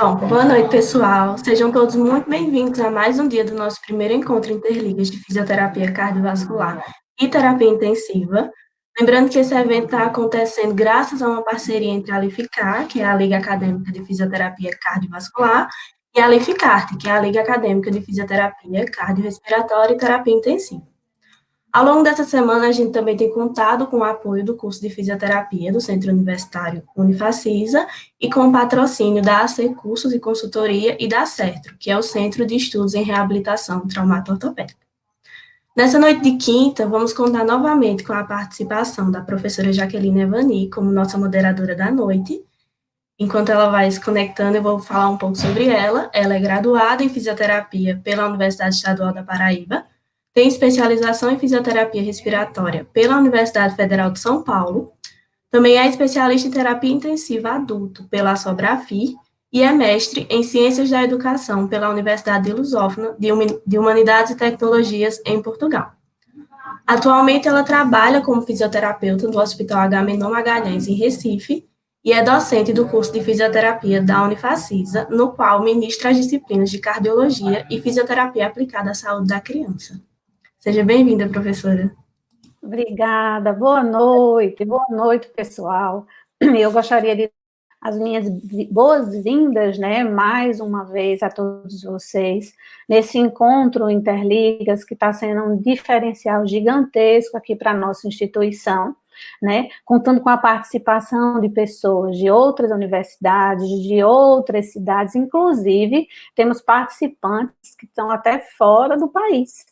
Bom, boa noite, pessoal. Sejam todos muito bem-vindos a mais um dia do nosso primeiro encontro Interligas de Fisioterapia Cardiovascular e Terapia Intensiva. Lembrando que esse evento está acontecendo graças a uma parceria entre a Lificar, que é a Liga Acadêmica de Fisioterapia Cardiovascular, e a Lificarte, que é a Liga Acadêmica de Fisioterapia Cardiorrespiratória e Terapia Intensiva. Ao longo dessa semana, a gente também tem contado com o apoio do curso de fisioterapia do Centro Universitário Unifacisa e com o patrocínio da AC Cursos e Consultoria e da CERTRO, que é o Centro de Estudos em Reabilitação Traumato-Ortopédica. Nessa noite de quinta, vamos contar novamente com a participação da professora Jaqueline Evani como nossa moderadora da noite. Enquanto ela vai se conectando, eu vou falar um pouco sobre ela. Ela é graduada em fisioterapia pela Universidade Estadual da Paraíba, tem especialização em fisioterapia respiratória pela Universidade Federal de São Paulo, também é especialista em terapia intensiva adulto pela Sobrafi e é mestre em Ciências da Educação pela Universidade de Lusófona de Humanidades e Tecnologias em Portugal. Atualmente, ela trabalha como fisioterapeuta no Hospital Agamenon Magalhães, em Recife, e é docente do curso de fisioterapia da Unifacisa, no qual ministra as disciplinas de cardiologia e fisioterapia aplicada à saúde da criança. Seja bem-vinda, professora. Obrigada, boa noite, pessoal. Eu gostaria de as minhas boas-vindas, né, mais uma vez a todos vocês, nesse encontro Interligas, que está sendo um diferencial gigantesco aqui para a nossa instituição, né, contando com a participação de pessoas de outras universidades, de outras cidades, inclusive temos participantes que estão até fora do país,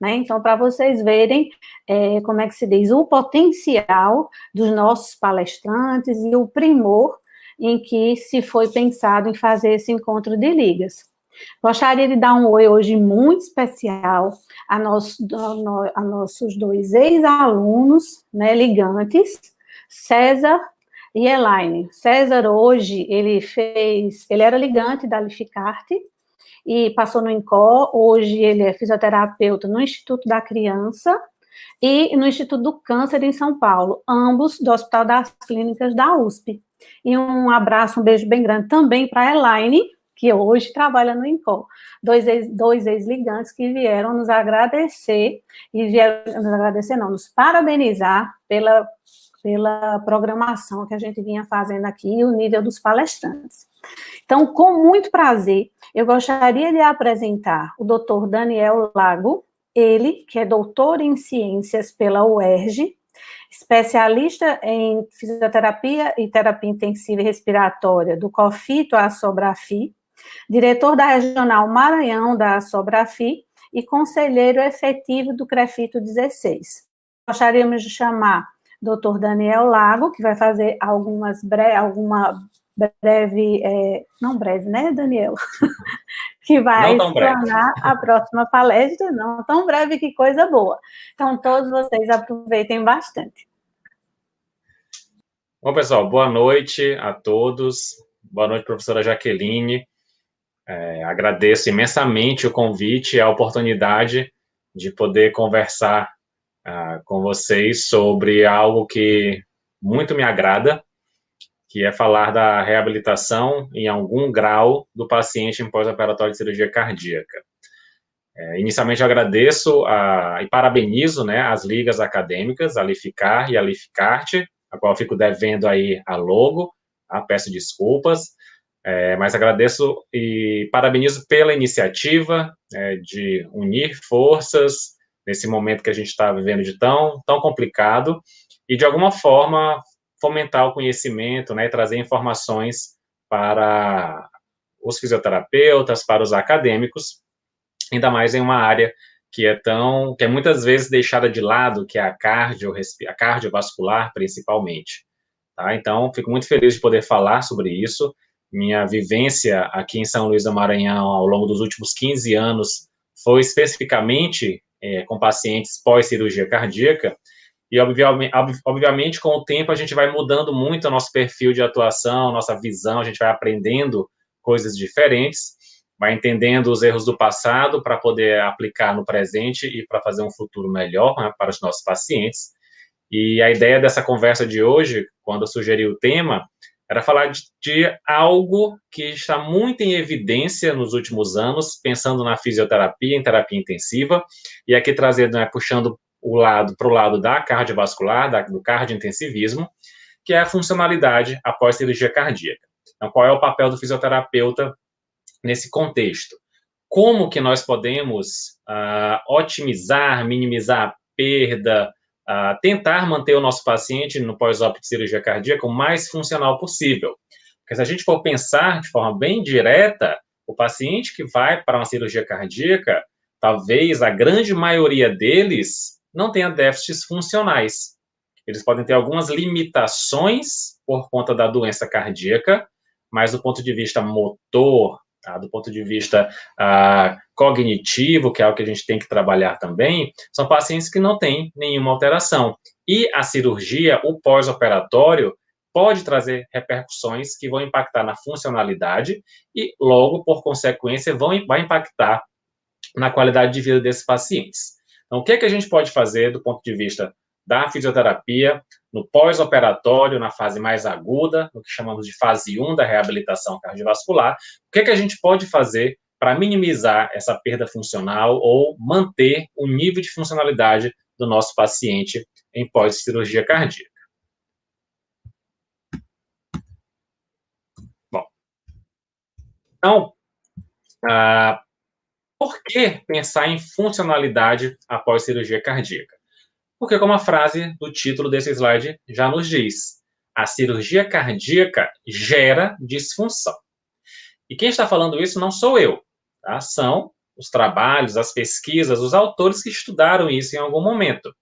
né? Então, para vocês verem, como é que se diz, o potencial dos nossos palestrantes e o primor em que se foi pensado em fazer esse encontro de ligas. Gostaria de dar um oi hoje muito especial a nossos dois ex-alunos, né, ligantes, César e Elaine. César hoje, ele era ligante da Lificarte, e passou no INCOR, hoje ele é fisioterapeuta no Instituto da Criança e no Instituto do Câncer em São Paulo, ambos do Hospital das Clínicas da USP. E um abraço, um beijo bem grande também para a Elaine, que hoje trabalha no INCOR. Dois ex-ligantes que vieram nos agradecer, nos parabenizar pela programação que a gente vinha fazendo aqui e o nível dos palestrantes. Então, com muito prazer, eu gostaria de apresentar o Dr. Daniel Lago, ele que é doutor em ciências pela UERJ, especialista em fisioterapia e terapia intensiva e respiratória do COFITO Sobrafi, diretor da Regional Maranhão da Sobrafi e conselheiro efetivo do CREFITO 16. Gostaríamos de chamar Dr. Daniel Lago, que vai fazer não breve, né, Daniel? Que vai explanar a próxima palestra, não tão breve, que coisa boa. Então, todos vocês aproveitem bastante. Bom, pessoal, boa noite a todos. Boa noite, professora Jaqueline. Agradeço imensamente o convite e a oportunidade de poder conversar com vocês sobre algo que muito me agrada, que é falar da reabilitação em algum grau do paciente em pós-operatório de cirurgia cardíaca. Inicialmente, eu agradeço e parabenizo, né, as ligas acadêmicas, a Lificar e a Lificarte, a qual eu fico devendo aí a logo, peço desculpas, mas agradeço e parabenizo pela iniciativa de unir forças nesse momento que a gente está vivendo de tão complicado e, de alguma forma, fomentar o conhecimento, né, e trazer informações para os fisioterapeutas, para os acadêmicos, ainda mais em uma área que é muitas vezes deixada de lado, que é a cardiovascular, principalmente. Tá? Então, fico muito feliz de poder falar sobre isso. Minha vivência aqui em São Luís do Maranhão, ao longo dos últimos 15 anos, foi especificamente com pacientes pós-cirurgia cardíaca, e, obviamente, com o tempo, a gente vai mudando muito o nosso perfil de atuação, nossa visão, a gente vai aprendendo coisas diferentes, vai entendendo os erros do passado para poder aplicar no presente e para fazer um futuro melhor, né, para os nossos pacientes. E a ideia dessa conversa de hoje, quando eu sugeri o tema, era falar de algo que está muito em evidência nos últimos anos, pensando na fisioterapia, em terapia intensiva, e aqui trazendo, né, puxando para o lado da cardiovascular, do cardiointensivismo, que é a funcionalidade após cirurgia cardíaca. Então, qual é o papel do fisioterapeuta nesse contexto? Como que nós podemos otimizar, minimizar a perda, tentar manter o nosso paciente no pós-op de cirurgia cardíaca o mais funcional possível? Porque se a gente for pensar de forma bem direta, o paciente que vai para uma cirurgia cardíaca, talvez a grande maioria deles não tenha déficits funcionais. Eles podem ter algumas limitações por conta da doença cardíaca, mas do ponto de vista motor, do ponto de vista cognitivo, que é o que a gente tem que trabalhar também, são pacientes que não têm nenhuma alteração. E a cirurgia, o pós-operatório, pode trazer repercussões que vão impactar na funcionalidade e, logo, por consequência, vai impactar na qualidade de vida desses pacientes. Então, o que a gente pode fazer do ponto de vista da fisioterapia, no pós-operatório, na fase mais aguda, no que chamamos de fase 1 da reabilitação cardiovascular, o que a gente pode fazer para minimizar essa perda funcional ou manter o nível de funcionalidade do nosso paciente em pós-cirurgia cardíaca. Bom, então, por que pensar em funcionalidade após cirurgia cardíaca? Porque, como a frase do título desse slide já nos diz, a cirurgia cardíaca gera disfunção. E quem está falando isso não sou eu, tá? São os trabalhos, as pesquisas, os autores que estudaram isso em algum momento.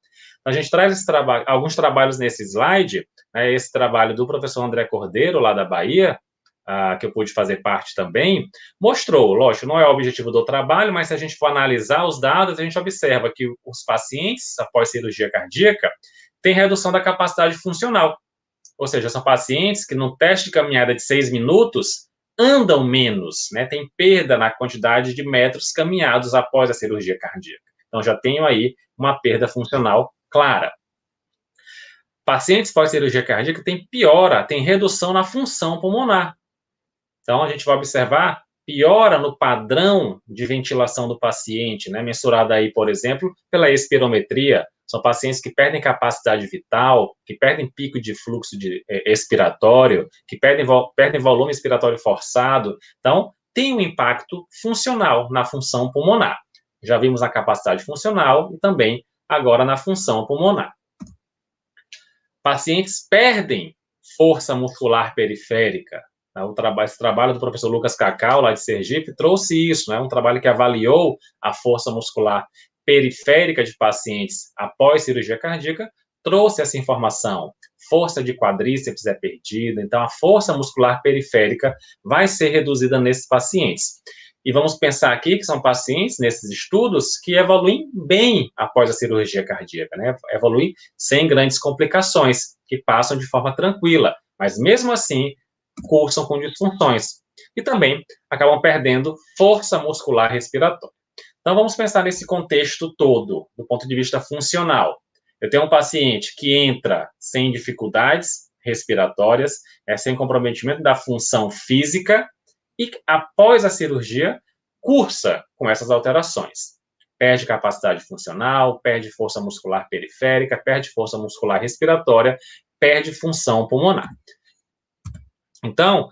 A gente traz alguns trabalhos nesse slide, né, esse trabalho do professor André Cordeiro, lá da Bahia, que eu pude fazer parte também, mostrou, lógico, não é o objetivo do trabalho, mas se a gente for analisar os dados, a gente observa que os pacientes, após cirurgia cardíaca, têm redução da capacidade funcional. Ou seja, são pacientes que, no teste de caminhada de 6 minutos, andam menos, né? Tem perda na quantidade de metros caminhados após a cirurgia cardíaca. Então, já tenho aí uma perda funcional clara. Pacientes pós-cirurgia cardíaca têm piora, tem redução na função pulmonar. Então, a gente vai observar piora no padrão de ventilação do paciente, né, mensurada aí, por exemplo, pela espirometria. São pacientes que perdem capacidade vital, que perdem pico de fluxo expiratório, que perdem volume expiratório forçado. Então, tem um impacto funcional na função pulmonar. Já vimos na capacidade funcional e também agora na função pulmonar. Pacientes perdem força muscular periférica. Esse trabalho do professor Lucas Cacau, lá de Sergipe, trouxe isso, né? Um trabalho que avaliou a força muscular periférica de pacientes após cirurgia cardíaca, trouxe essa informação. Força de quadríceps é perdida, então a força muscular periférica vai ser reduzida nesses pacientes. E vamos pensar aqui que são pacientes, nesses estudos, que evoluem bem após a cirurgia cardíaca, né? Evoluem sem grandes complicações, que passam de forma tranquila, mas mesmo assim, cursam com disfunções e também acabam perdendo força muscular respiratória. Então, vamos pensar nesse contexto todo, do ponto de vista funcional. Eu tenho um paciente que entra sem dificuldades respiratórias, sem comprometimento da função física e, após a cirurgia, cursa com essas alterações. Perde capacidade funcional, perde força muscular periférica, perde força muscular respiratória, perde função pulmonar. Então,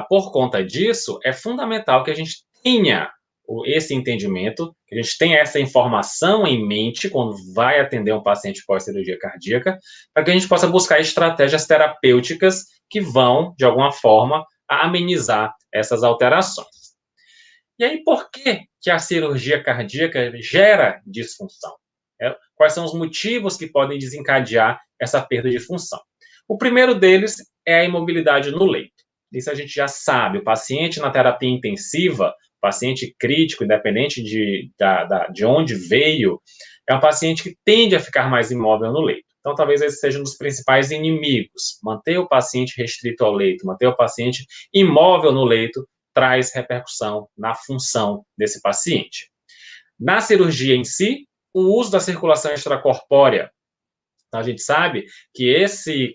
por conta disso, é fundamental que a gente tenha esse entendimento, que a gente tenha essa informação em mente quando vai atender um paciente pós-cirurgia cardíaca, para que a gente possa buscar estratégias terapêuticas que vão, de alguma forma, a amenizar essas alterações. E aí, por que a cirurgia cardíaca gera disfunção? Quais são os motivos que podem desencadear essa perda de função? O primeiro deles é a imobilidade no leito. Isso a gente já sabe. O paciente na terapia intensiva, paciente crítico, independente de onde veio, é um paciente que tende a ficar mais imóvel no leito. Então, talvez esse seja um dos principais inimigos. Manter o paciente restrito ao leito, manter o paciente imóvel no leito, traz repercussão na função desse paciente. Na cirurgia em si, o uso da circulação extracorpórea. Então, a gente sabe que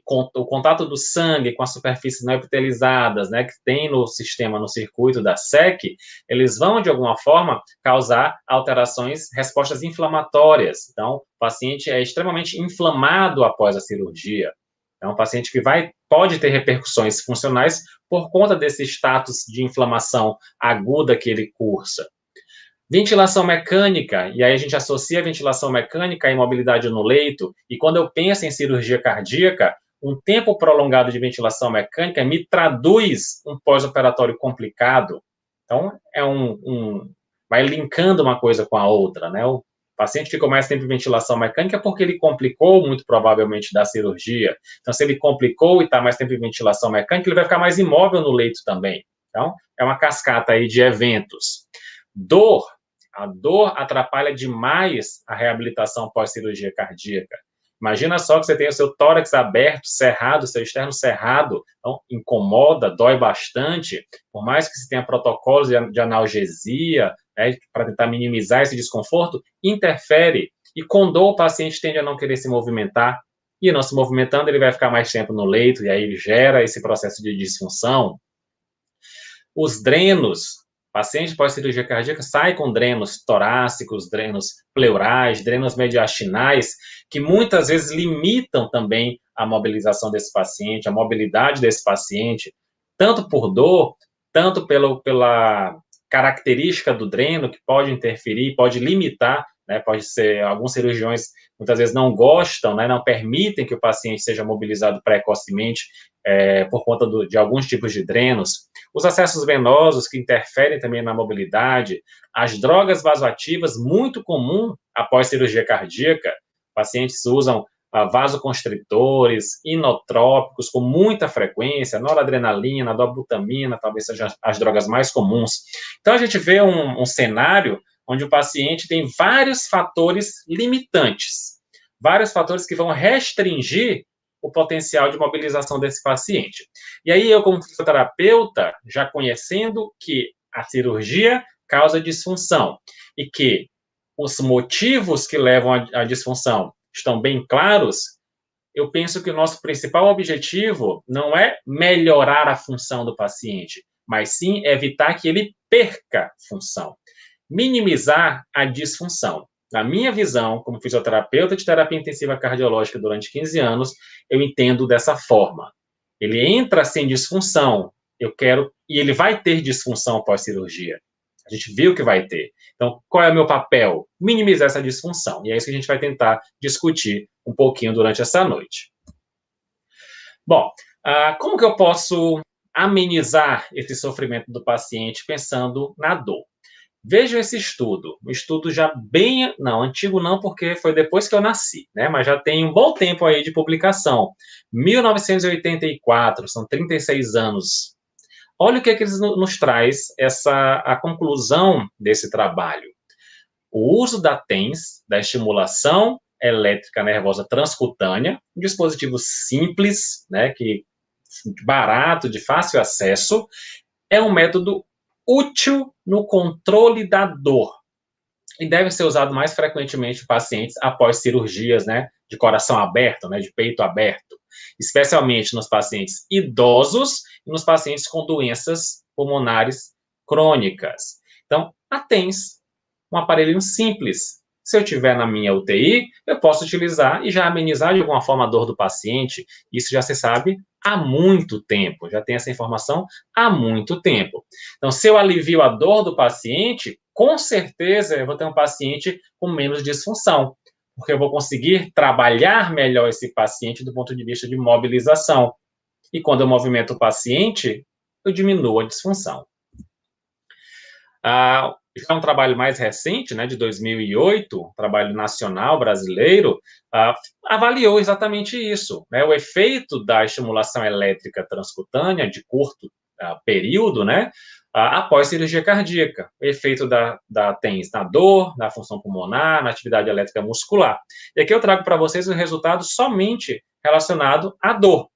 o contato do sangue com as superfícies não epitelizadas, né, que tem no sistema, no circuito da SEC, eles vão, de alguma forma, causar alterações, respostas inflamatórias. Então, o paciente é extremamente inflamado após a cirurgia. É um paciente que pode ter repercussões funcionais por conta desse status de inflamação aguda que ele cursa. Ventilação mecânica, e aí a gente associa a ventilação mecânica à imobilidade no leito, e quando eu penso em cirurgia cardíaca, um tempo prolongado de ventilação mecânica me traduz um pós-operatório complicado. Então, vai linkando uma coisa com a outra, né? O paciente ficou mais tempo em ventilação mecânica porque ele complicou, muito provavelmente, da cirurgia. Então, se ele complicou e está mais tempo em ventilação mecânica, ele vai ficar mais imóvel no leito também. Então, é uma cascata aí de eventos. A dor atrapalha demais a reabilitação pós-cirurgia cardíaca. Imagina só que você tem o seu tórax aberto, cerrado, seu externo cerrado, então incomoda, dói bastante, por mais que se tenha protocolos de analgesia, né, para tentar minimizar esse desconforto, interfere, e com dor o paciente tende a não querer se movimentar, e não se movimentando ele vai ficar mais tempo no leito, e aí gera esse processo de disfunção. Os drenos, paciente pós-cirurgia cardíaca sai com drenos torácicos, drenos pleurais, drenos mediastinais, que muitas vezes limitam também a mobilização desse paciente, a mobilidade desse paciente, tanto por dor, tanto pela característica do dreno, que pode interferir, pode limitar, né, pode ser, alguns cirurgiões muitas vezes não gostam, né, não permitem que o paciente seja mobilizado precocemente por conta de alguns tipos de drenos. Os acessos venosos, que interferem também na mobilidade, as drogas vasoativas, muito comum após cirurgia cardíaca, pacientes usam vasoconstritores, inotrópicos com muita frequência, noradrenalina, dobutamina, talvez sejam as drogas mais comuns. Então, a gente vê um cenário onde o paciente tem vários fatores limitantes, vários fatores que vão restringir o potencial de mobilização desse paciente. E aí, eu, como fisioterapeuta, já conhecendo que a cirurgia causa disfunção e que os motivos que levam à disfunção estão bem claros, eu penso que o nosso principal objetivo não é melhorar a função do paciente, mas sim evitar que ele perca função, minimizar a disfunção. Na minha visão, como fisioterapeuta de terapia intensiva cardiológica durante 15 anos, eu entendo dessa forma. Ele entra sem disfunção, e ele vai ter disfunção pós-cirurgia. A gente viu que vai ter. Então, qual é o meu papel? Minimizar essa disfunção. E é isso que a gente vai tentar discutir um pouquinho durante essa noite. Bom, como que eu posso amenizar esse sofrimento do paciente pensando na dor? Vejam esse estudo, um estudo já bem, não, antigo não, porque foi depois que eu nasci, né, mas já tem um bom tempo aí de publicação, 1984, são 36 anos. Olha o que eles nos traz a conclusão desse trabalho. O uso da TENS, da estimulação elétrica nervosa transcutânea, um dispositivo simples, né, barato, de fácil acesso, é um método útil no controle da dor e deve ser usado mais frequentemente em pacientes após cirurgias, né, de coração aberto, né, de peito aberto, especialmente nos pacientes idosos e nos pacientes com doenças pulmonares crônicas. Então, a TENS, um aparelhinho simples. Se eu tiver na minha UTI, eu posso utilizar e já amenizar de alguma forma a dor do paciente. Isso já se sabe há muito tempo, já tem essa informação há muito tempo. Então, se eu alivio a dor do paciente, com certeza eu vou ter um paciente com menos disfunção, porque eu vou conseguir trabalhar melhor esse paciente do ponto de vista de mobilização. E quando eu movimento o paciente, eu diminuo a disfunção. Já é um trabalho mais recente, né, de 2008, um trabalho nacional brasileiro, avaliou exatamente isso, né, o efeito da estimulação elétrica transcutânea de curto período, né, após cirurgia cardíaca, o efeito da TENS na dor, na função pulmonar, na atividade elétrica muscular. E aqui eu trago para vocês o resultado somente relacionado à dor.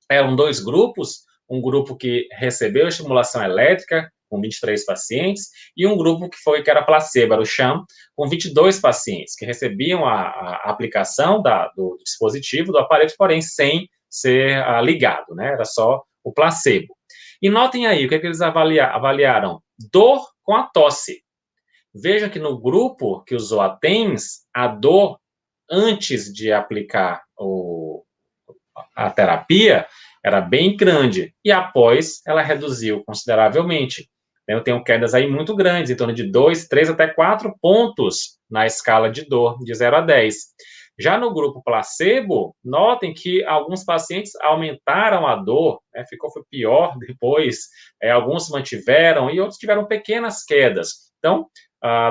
Eram 2 grupos, um grupo que recebeu estimulação elétrica, com 23 pacientes, e um grupo que era placebo, era o sham, com 22 pacientes, que recebiam a aplicação do dispositivo, do aparelho, porém sem ser ligado, né? Era só o placebo. E notem aí, o que eles avaliaram? Dor com a tosse. Vejam que no grupo que usou a TENS, a dor antes de aplicar a terapia era bem grande, e após ela reduziu consideravelmente. Eu tenho quedas aí muito grandes, em torno de 2, 3 até 4 pontos na escala de dor, de 0 a 10. Já no grupo placebo, notem que alguns pacientes aumentaram a dor, né, foi pior depois, alguns mantiveram e outros tiveram pequenas quedas. Então,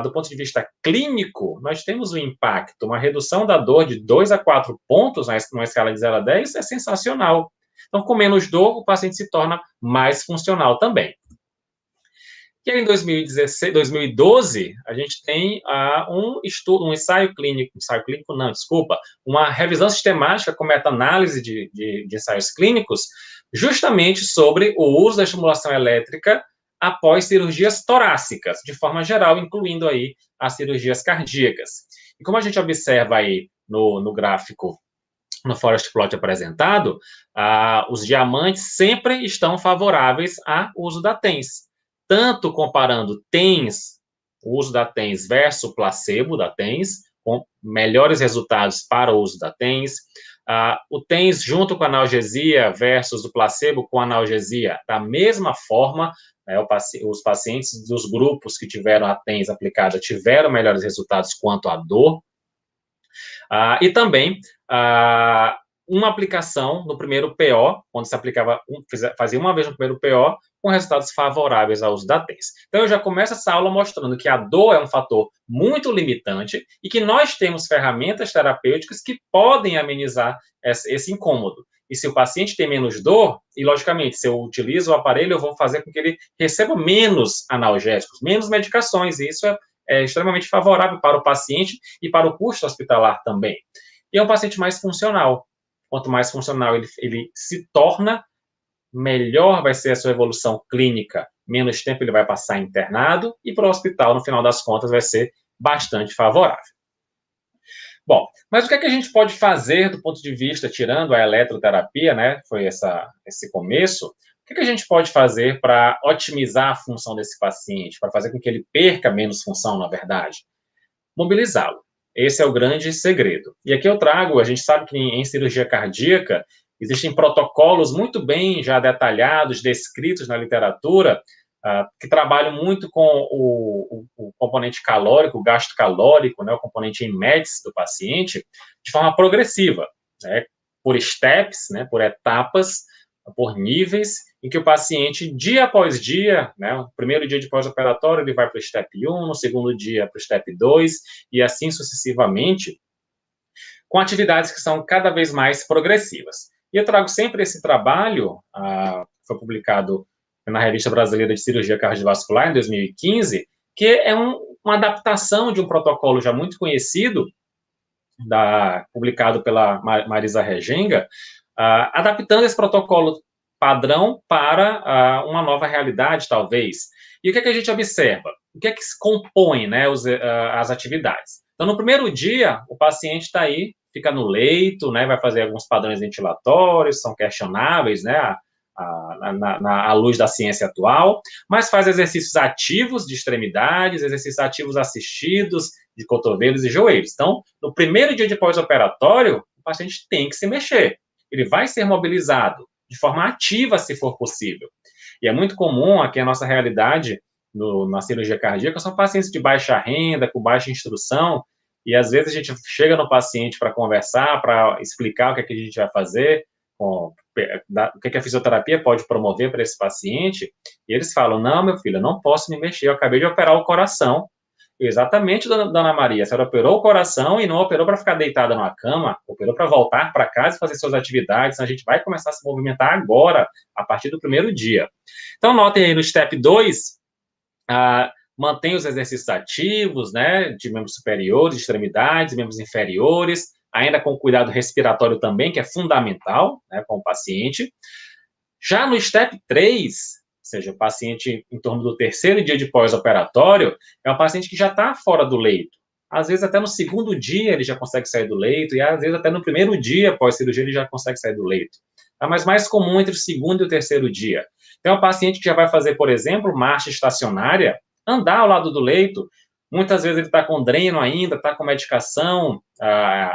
do ponto de vista clínico, nós temos um impacto, uma redução da dor de 2 a 4 pontos numa escala de 0 a 10 é sensacional. Então, com menos dor, o paciente se torna mais funcional também. E aí, em 2012, a gente tem um estudo, uma revisão sistemática com meta-análise de ensaios clínicos, justamente sobre o uso da estimulação elétrica após cirurgias torácicas, de forma geral, incluindo aí as cirurgias cardíacas. E como a gente observa aí no gráfico, no forest plot apresentado, os diamantes sempre estão favoráveis ao uso da TENS. Tanto comparando TENS, o uso da TENS versus o placebo da TENS, com melhores resultados para o uso da TENS. O TENS junto com a analgesia versus o placebo com analgesia, da mesma forma, né, os pacientes dos grupos que tiveram a TENS aplicada tiveram melhores resultados quanto à dor. E também uma aplicação no primeiro PO, onde se fazia uma vez no primeiro PO, com resultados favoráveis ao uso da TENS. Então, eu já começo essa aula mostrando que a dor é um fator muito limitante e que nós temos ferramentas terapêuticas que podem amenizar esse incômodo. E se o paciente tem menos dor, e logicamente, se eu utilizo o aparelho, eu vou fazer com que ele receba menos analgésicos, menos medicações, e isso é extremamente favorável para o paciente e para o custo hospitalar também. E é um paciente mais funcional. Quanto mais funcional ele se torna, melhor vai ser a sua evolução clínica, menos tempo ele vai passar internado e para o hospital, no final das contas, vai ser bastante favorável. Bom, mas o que é que a gente pode fazer do ponto de vista, tirando a eletroterapia, né, foi esse começo, o que é que a gente pode fazer para otimizar a função desse paciente, para fazer com que ele perca menos função, na verdade? Mobilizá-lo. Esse é o grande segredo. E aqui eu trago, a gente sabe que em cirurgia cardíaca, existem protocolos muito bem já detalhados, descritos na literatura, que trabalham muito com o componente calórico, o gasto calórico, né, o componente em MEDS do paciente, de forma progressiva, né, por steps, né, por etapas, por níveis, em que o paciente, dia após dia, né, o primeiro dia de pós-operatório, ele vai para o step 1, no segundo dia para o step 2, e assim sucessivamente, com atividades que são cada vez mais progressivas. E eu trago sempre esse trabalho, foi publicado na Revista Brasileira de Cirurgia Cardiovascular, em 2015, que é uma adaptação de um protocolo já muito conhecido, publicado pela Marisa Regenga, adaptando esse protocolo padrão para uma nova realidade, talvez. E o que é que a gente observa? O que é que se compõe, né, as atividades? Então, no primeiro dia, o paciente está aí, fica no leito, né, vai fazer alguns padrões ventilatórios, são questionáveis, né, à luz da ciência atual, mas faz exercícios ativos de extremidades, exercícios ativos assistidos de cotovelos e joelhos. Então, no primeiro dia de pós-operatório, o paciente tem que se mexer. Ele vai ser mobilizado de forma ativa, se for possível. E é muito comum, aqui a nossa realidade na cirurgia cardíaca, são pacientes de baixa renda, com baixa instrução, e às vezes a gente chega no paciente para conversar, para explicar o que é que a gente vai fazer, o que a fisioterapia pode promover para esse paciente, e eles falam, não, meu filho, eu não posso me mexer, eu acabei de operar o coração. Exatamente, dona Maria, a senhora operou o coração e não operou para ficar deitada numa cama, operou para voltar para casa e fazer suas atividades, a gente vai começar a se movimentar agora, a partir do primeiro dia. Então, notem aí no step 2, mantém os exercícios ativos, né, de membros superiores, extremidades, membros inferiores, ainda com cuidado respiratório também, que é fundamental, né, com o paciente. Já no step 3, ou seja, o paciente em torno do terceiro dia de pós-operatório, é um paciente que já está fora do leito. Às vezes até no segundo dia ele já consegue sair do leito, e às vezes até no primeiro dia pós-cirurgia ele já consegue sair do leito. Tá? Mas mais comum entre o segundo e o terceiro dia. Então, é um paciente que já vai fazer, por exemplo, marcha estacionária, andar ao lado do leito. Muitas vezes ele está com dreno ainda, está com medicação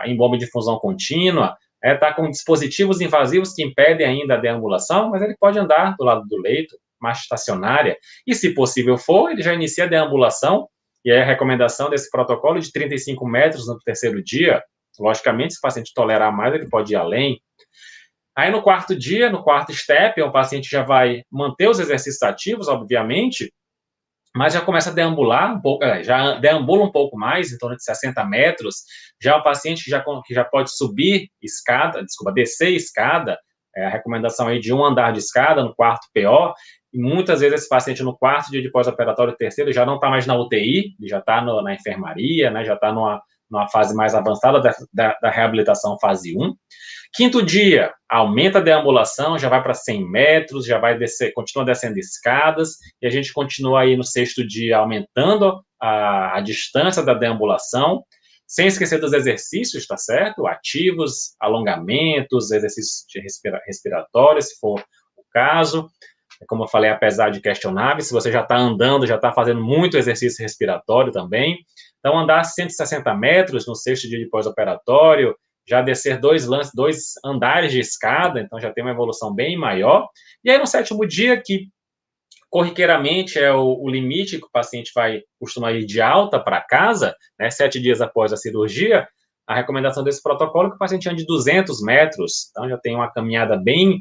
em bomba de infusão contínua, está com dispositivos invasivos que impedem ainda a deambulação, mas ele pode andar do lado do leito, marcha estacionária, e se possível for, ele já inicia a deambulação, e é a recomendação desse protocolo de 35 metros no terceiro dia. Logicamente, se o paciente tolerar mais, ele pode ir além. Aí no quarto dia, no quarto step, o paciente já vai manter os exercícios ativos, obviamente, mas já começa a deambular um pouco, já deambula um pouco mais, em torno de 60 metros, já é um paciente que já pode subir escada, descer escada, a recomendação aí de um andar de escada no quarto PO, e muitas vezes esse paciente no quarto dia de pós-operatório terceiro já não está mais na UTI, ele já está na enfermaria, né, já está numa fase mais avançada da reabilitação fase 1. Quinto dia, aumenta a deambulação, já vai para 100 metros, já vai descer, continua descendo escadas, e a gente continua aí no sexto dia aumentando a distância da deambulação, sem esquecer dos exercícios, tá certo? Ativos, alongamentos, exercícios respiratórios, se for o caso. Como eu falei, apesar de questionável, se você já está andando, já está fazendo muito exercício respiratório também. Então, andar 160 metros no sexto dia de pós-operatório, já descer dois andares de escada, então já tem uma evolução bem maior. E aí, no sétimo dia, que corriqueiramente é o limite que o paciente costuma ir de alta para casa, né, 7 dias após a cirurgia, a recomendação desse protocolo é que o paciente ande 200 metros, então já tem uma caminhada bem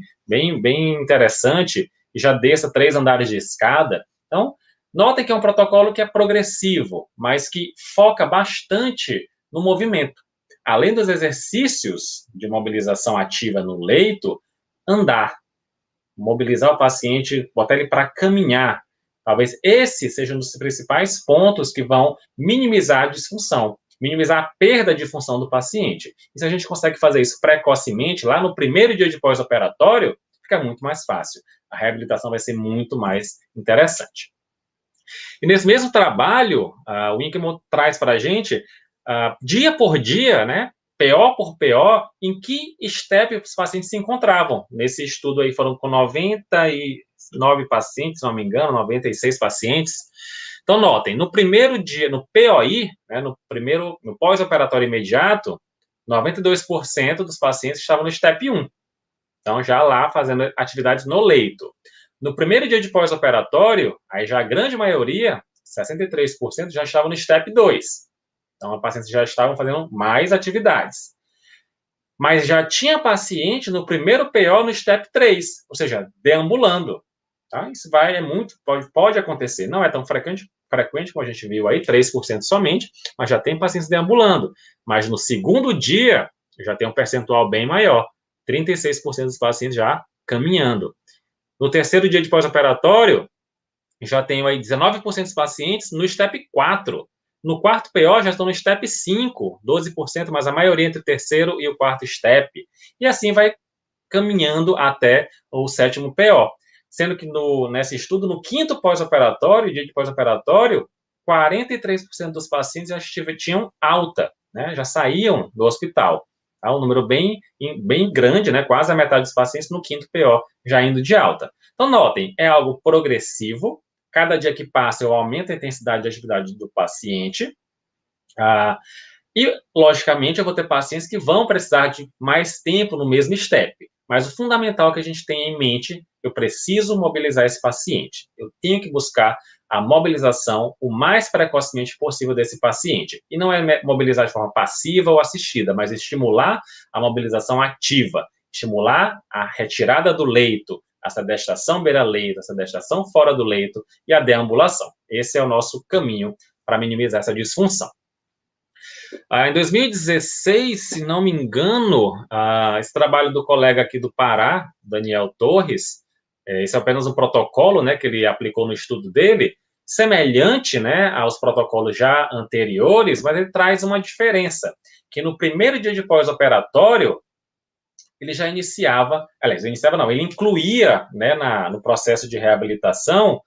interessante, e já desça 3 andares de escada. Então, notem que é um protocolo que é progressivo, mas que foca bastante no movimento. Além dos exercícios de mobilização ativa no leito, andar, mobilizar o paciente, botar ele para caminhar. Talvez esse seja um dos principais pontos que vão minimizar a disfunção, minimizar a perda de função do paciente. E se a gente consegue fazer isso precocemente, lá no primeiro dia de pós-operatório, fica muito mais fácil. A reabilitação vai ser muito mais interessante. E nesse mesmo trabalho, o Winkelmann traz para a gente, dia por dia, né, PO por PO, em que step os pacientes se encontravam. Nesse estudo aí foram com 99 pacientes, se não me engano, 96 pacientes. Então, notem, no primeiro dia, no POI, né, no pós-operatório imediato, 92% dos pacientes estavam no step 1. Então, já lá fazendo atividades no leito. No primeiro dia de pós-operatório, aí já a grande maioria, 63%, já estavam no step 2. Então, os pacientes já estavam fazendo mais atividades. Mas já tinha paciente no primeiro PO no step 3, ou seja, deambulando. Tá? Isso pode acontecer. Não é tão frequente como a gente viu aí, 3% somente, mas já tem pacientes deambulando. Mas no segundo dia, já tem um percentual bem maior. 36% dos pacientes já caminhando. No terceiro dia de pós-operatório, já tenho aí 19% dos pacientes no step 4. No quarto PO, já estão no step 5, 12%, mas a maioria entre o terceiro e o quarto step. E assim vai caminhando até o sétimo PO. Sendo que nesse estudo, no quinto pós-operatório, dia de pós-operatório, 43% dos pacientes já tinham alta, né, já saíam do hospital. Tá? Um número bem grande, né, quase a metade dos pacientes no quinto PO já indo de alta. Então, notem, é algo progressivo. Cada dia que passa, eu aumento a intensidade de atividade do paciente. E, logicamente, eu vou ter pacientes que vão precisar de mais tempo no mesmo step. Mas o fundamental que a gente tem em mente, eu preciso mobilizar esse paciente. Eu tenho que buscar a mobilização o mais precocemente possível desse paciente. E não é mobilizar de forma passiva ou assistida, mas estimular a mobilização ativa. estimular a retirada do leito, a sedestração beira-leito, a sedestração fora do leito e a deambulação. Esse é o nosso caminho para minimizar essa disfunção. Em 2016, se não me engano, esse trabalho do colega aqui do Pará, Daniel Torres, esse é apenas um protocolo, né, que ele aplicou no estudo dele, semelhante, né, aos protocolos já anteriores, mas ele traz uma diferença, que no primeiro dia de pós-operatório, ele já iniciava, aliás, ele incluía, né, no processo de reabilitação,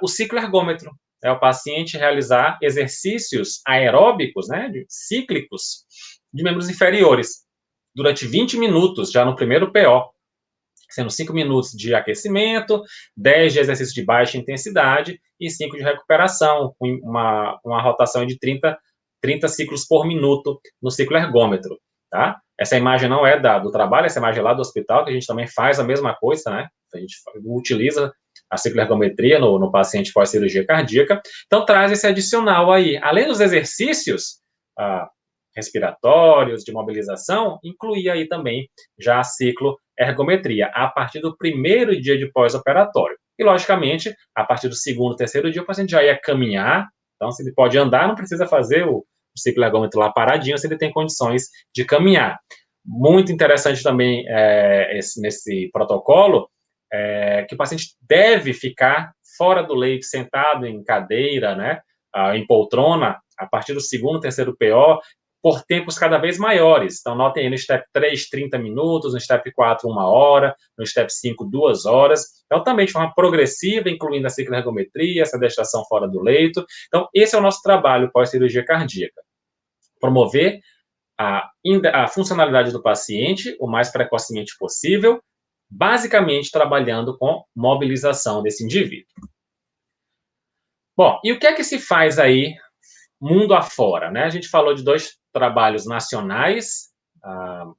o ciclo ergômetro. É o paciente realizar exercícios aeróbicos, né, cíclicos, de membros inferiores, durante 20 minutos, já no primeiro PO, sendo 5 minutos de aquecimento, 10 de exercício de baixa intensidade e 5 de recuperação, com uma rotação de 30 ciclos por minuto no ciclo ergômetro, tá? Essa imagem não é do trabalho, essa imagem é lá do hospital, que a gente também faz a mesma coisa, né? A gente utiliza a cicloergometria no paciente pós-cirurgia cardíaca. Então, traz esse adicional aí. Além dos exercícios respiratórios, de mobilização, incluía aí também já a cicloergometria, a partir do primeiro dia de pós-operatório. E, logicamente, a partir do segundo, terceiro dia, o paciente já ia caminhar. Então, se ele pode andar, não precisa fazer o cicloergômetro lá paradinho, se ele tem condições de caminhar. Muito interessante também nesse protocolo, que o paciente deve ficar fora do leito, sentado em cadeira, né, em poltrona, a partir do segundo, terceiro PO, por tempos cada vez maiores. Então, notem aí no step 3, 30 minutos, no step 4, 1 hora, no step 5, 2 horas. Então, também de forma progressiva, incluindo a cicloergometria, essa sedestração fora do leito. Então, esse é o nosso trabalho pós-cirurgia cardíaca. Promover a funcionalidade do paciente o mais precocemente possível, basicamente trabalhando com mobilização desse indivíduo. Bom, e o que é que se faz aí mundo afora, né? A gente falou de 2 trabalhos nacionais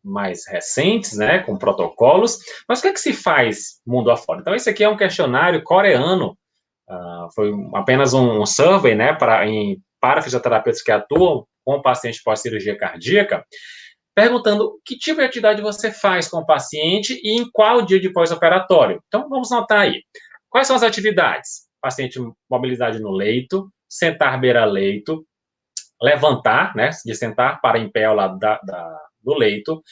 mais recentes, né, com protocolos, mas o que é que se faz mundo afora? Então, esse aqui é um questionário coreano, foi apenas um survey, né, para fisioterapeutas que atuam com paciente pós-cirurgia cardíaca, perguntando que tipo de atividade você faz com o paciente e em qual dia de pós-operatório. Então, vamos notar aí. Quais são as atividades? Paciente mobilidade no leito, sentar beira-leito, levantar, né, de sentar para em pé ao lado do leito,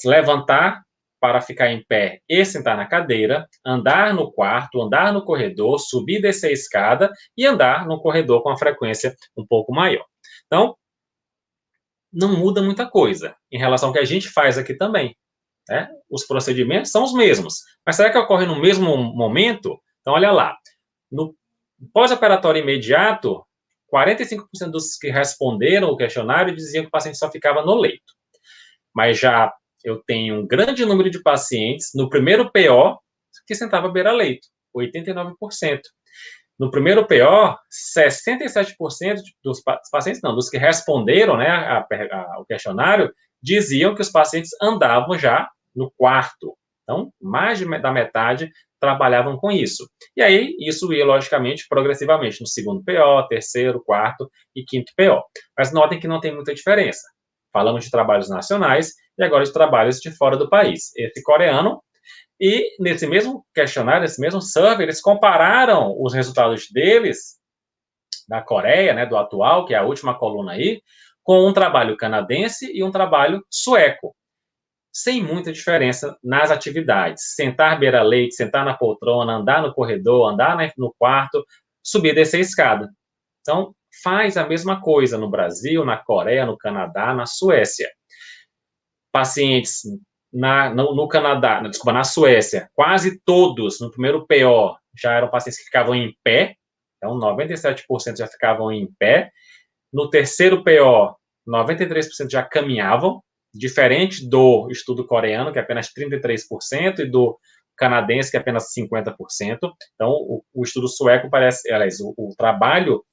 levantar para ficar em pé e sentar na cadeira, andar no quarto, andar no corredor, subir e descer a escada e andar no corredor com a frequência um pouco maior. Então, não muda muita coisa em relação ao que a gente faz aqui também, né? Os procedimentos são os mesmos, mas será que ocorre no mesmo momento? Então, olha lá, no pós-operatório imediato, 45% dos que responderam o questionário diziam que o paciente só ficava no leito. Mas já eu tenho um grande número de pacientes no primeiro PO que sentava beira-leito, 89%. No primeiro PO, 67% dos pacientes, não, dos que responderam, né, ao questionário, diziam que os pacientes andavam já no quarto. Então, mais da metade trabalhavam com isso. E aí, isso ia, logicamente, progressivamente no segundo PO, terceiro, quarto e quinto PO. Mas notem que não tem muita diferença. Falamos de trabalhos nacionais e agora de trabalhos de fora do país. Esse coreano, e nesse mesmo questionário, nesse mesmo survey, eles compararam os resultados deles, da Coreia, né, do atual, que é a última coluna aí, com um trabalho canadense e um trabalho sueco. Sem muita diferença nas atividades. Sentar beira-leite, sentar na poltrona, andar no corredor, andar no quarto, subir e descer a escada. Então, faz a mesma coisa no Brasil, na Coreia, no Canadá, na Suécia. Pacientes no Canadá, desculpa, na Suécia, quase todos no primeiro PO já eram pacientes que ficavam em pé, então 97% já ficavam em pé. No terceiro PO, 93% já caminhavam, diferente do estudo coreano, que é apenas 33%, e do canadense, que é apenas 50%. Então, o estudo sueco parece, aliás, o trabalho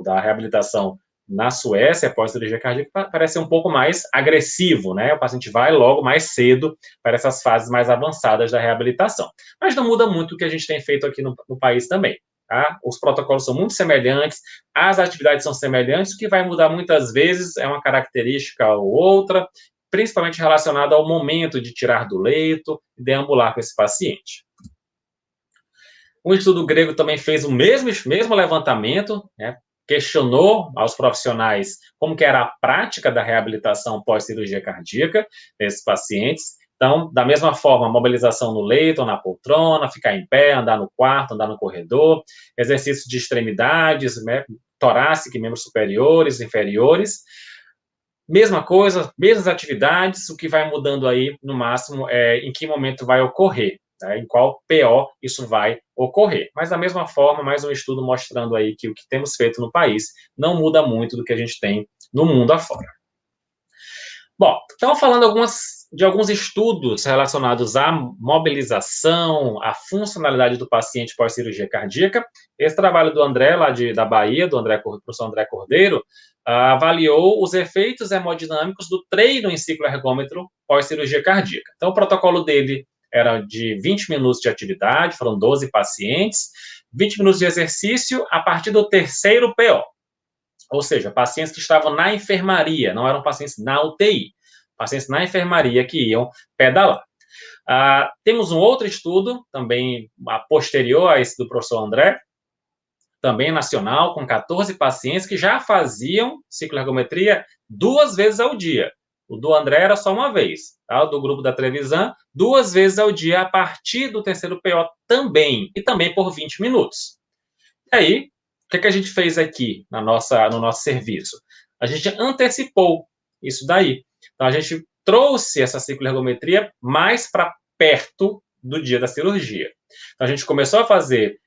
da reabilitação na Suécia, após cirurgia cardíaca, parece ser um pouco mais agressivo, né? O paciente vai logo mais cedo para essas fases mais avançadas da reabilitação. Mas não muda muito o que a gente tem feito aqui no país também. Tá? Os protocolos são muito semelhantes, as atividades são semelhantes, o que vai mudar muitas vezes é uma característica ou outra, principalmente relacionado ao momento de tirar do leito e deambular com esse paciente. Um estudo grego também fez o mesmo levantamento, né, questionou aos profissionais como que era a prática da reabilitação pós-cirurgia cardíaca desses pacientes. Então, da mesma forma, mobilização no leito ou na poltrona, ficar em pé, andar no quarto, andar no corredor, exercícios de extremidades, né, torácica e membros superiores, inferiores. Mesma coisa, mesmas atividades, o que vai mudando aí, no máximo, é em que momento vai ocorrer, né, em qual PO isso vai ocorrer. Mas, da mesma forma, mais um estudo mostrando aí que o que temos feito no país não muda muito do que a gente tem no mundo afora. Bom, então falando de alguns estudos relacionados à mobilização, à funcionalidade do paciente pós-cirurgia cardíaca. Esse trabalho do André, lá da Bahia, do professor André Cordeiro, avaliou os efeitos hemodinâmicos do treino em ciclo ergômetro pós-cirurgia cardíaca. Então, o protocolo dele era de 20 minutos de atividade, foram 12 pacientes, 20 minutos de exercício a partir do terceiro PO. Ou seja, pacientes que estavam na enfermaria, não eram pacientes na UTI, pacientes na enfermaria que iam pedalar. Temos um outro estudo, também posterior a esse do professor André, também nacional, com 14 pacientes que já faziam cicloergometria 2 vezes ao dia. O do André era só uma vez, tá? O do grupo da Trevisan, 2 vezes ao dia, a partir do terceiro PO também, e também por 20 minutos. E aí, o que a gente fez aqui no nosso serviço? A gente antecipou isso daí. Então, a gente trouxe essa cicloergometria mais para perto do dia da cirurgia. Então, a gente começou a fazer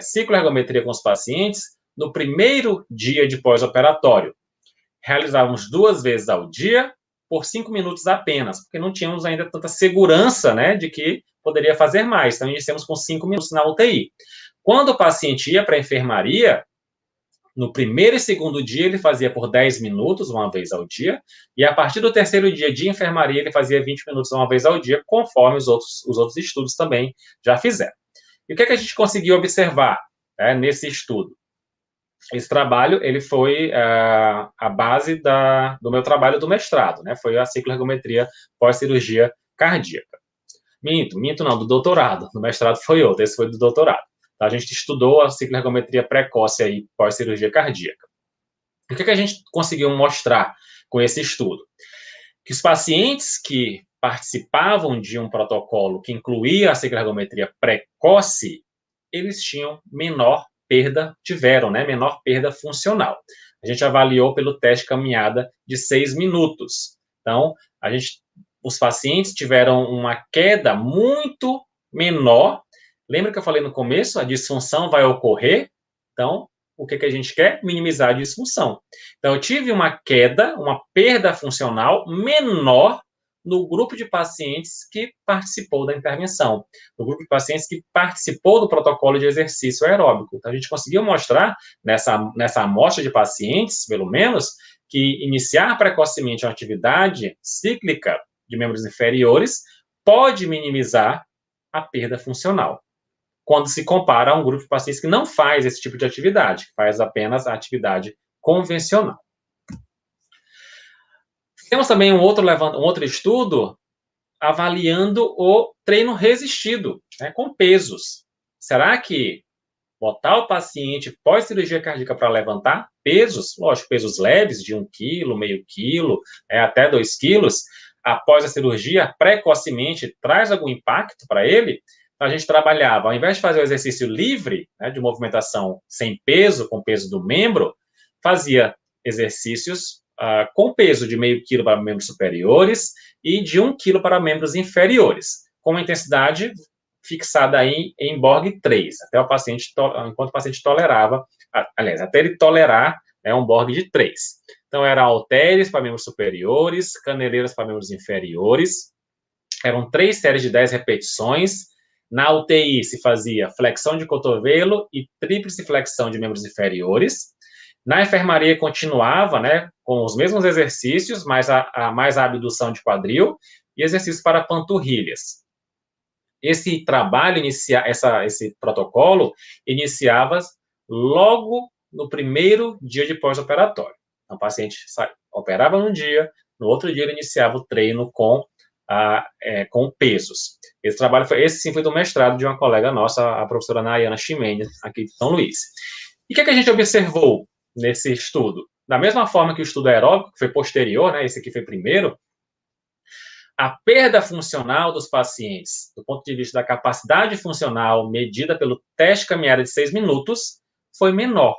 cicloergometria com os pacientes no primeiro dia de pós-operatório. Realizávamos 2 vezes ao dia, por 5 minutos apenas, porque não tínhamos ainda tanta segurança, né, de que poderia fazer mais. Então, iniciamos com 5 minutos na UTI. Quando o paciente ia para a enfermaria, no primeiro e segundo dia ele fazia por 10 minutos, uma vez ao dia, e a partir do terceiro dia de enfermaria ele fazia 20 minutos uma vez ao dia, conforme os outros estudos também já fizeram. E o que a gente conseguiu observar, né, nesse estudo? Esse trabalho ele foi a base do meu trabalho do mestrado, né? Foi a cicloergometria pós-cirurgia cardíaca. Minto não, do doutorado. Do mestrado foi outro, esse foi do doutorado. A gente estudou a cicloergometria precoce aí, pós-cirurgia cardíaca. O que a gente conseguiu mostrar com esse estudo? Que os pacientes que participavam de um protocolo que incluía a cicloergometria precoce, eles tiveram menor perda funcional. A gente avaliou pelo teste caminhada de 6 minutos. Então, os pacientes tiveram uma queda muito menor. Lembra que eu falei no começo? A disfunção vai ocorrer. Então, o que a gente quer? Minimizar a disfunção. Então, eu tive uma queda, uma perda funcional menor no grupo de pacientes que participou da intervenção, no grupo de pacientes que participou do protocolo de exercício aeróbico. Então, a gente conseguiu mostrar, nessa amostra de pacientes, pelo menos, que iniciar precocemente uma atividade cíclica de membros inferiores pode minimizar a perda funcional, quando se compara a um grupo de pacientes que não faz esse tipo de atividade, que faz apenas a atividade convencional. Temos também um outro estudo avaliando o treino resistido, né, com pesos. Será que botar o paciente pós-cirurgia cardíaca para levantar pesos, lógico, pesos leves de 1 quilo, meio quilo, até 2 quilos, após a cirurgia, precocemente, traz algum impacto para ele? A gente trabalhava, ao invés de fazer o exercício livre, né, de movimentação sem peso, com peso do membro, fazia exercícios com peso de meio quilo para membros superiores e de 1 quilo para membros inferiores, com uma intensidade fixada aí em Borg 3, enquanto o paciente tolerava, aliás, até ele tolerar um Borg de 3. Então, era halteres para membros superiores, caneleiras para membros inferiores, eram 3 séries de 10 repetições. Na UTI se fazia flexão de cotovelo e tríplice flexão de membros inferiores. Na enfermaria continuava, né, com os mesmos exercícios, mais a abdução de quadril e exercícios para panturrilhas. Esse trabalho, esse protocolo, iniciava logo no primeiro dia de pós-operatório. Então, o paciente operava num dia, no outro dia ele iniciava o treino com pesos. Esse sim foi do mestrado de uma colega nossa, a professora Nayana Ximenes, aqui de São Luís. E o que a gente observou nesse estudo? Da mesma forma que o estudo aeróbico, que foi posterior, né, esse aqui foi primeiro, a perda funcional dos pacientes, do ponto de vista da capacidade funcional medida pelo teste caminhada de 6 minutos, foi menor.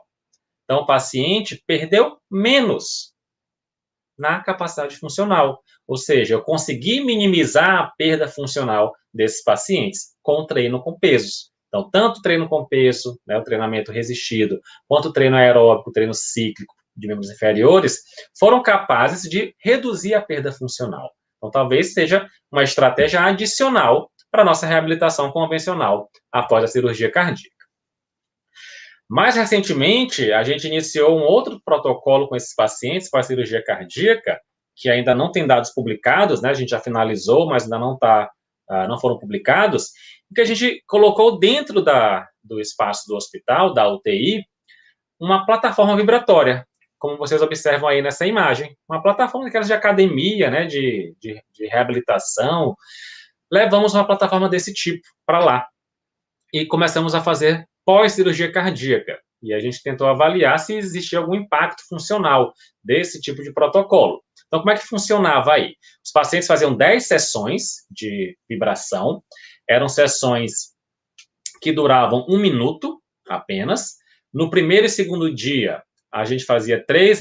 Então, o paciente perdeu menos na capacidade funcional. Ou seja, eu consegui minimizar a perda funcional desses pacientes com o treino com pesos. Então, tanto o treino com peso, né, o treinamento resistido, quanto o treino aeróbico, o treino cíclico de membros inferiores, foram capazes de reduzir a perda funcional. Então, talvez seja uma estratégia adicional para a nossa reabilitação convencional após a cirurgia cardíaca. Mais recentemente, a gente iniciou um outro protocolo com esses pacientes para a cirurgia cardíaca, que ainda não tem dados publicados, né? A gente já finalizou, mas ainda não foram publicados, que a gente colocou dentro do espaço do hospital, da UTI, uma plataforma vibratória, como vocês observam aí nessa imagem, uma plataforma daquelas de academia, né, de reabilitação. Levamos uma plataforma desse tipo para lá e começamos a fazer pós-cirurgia cardíaca. E a gente tentou avaliar se existia algum impacto funcional desse tipo de protocolo. Então, como é que funcionava aí? Os pacientes faziam 10 sessões de vibração, eram sessões que duravam 1 minuto apenas. No primeiro e segundo dia, a gente fazia 3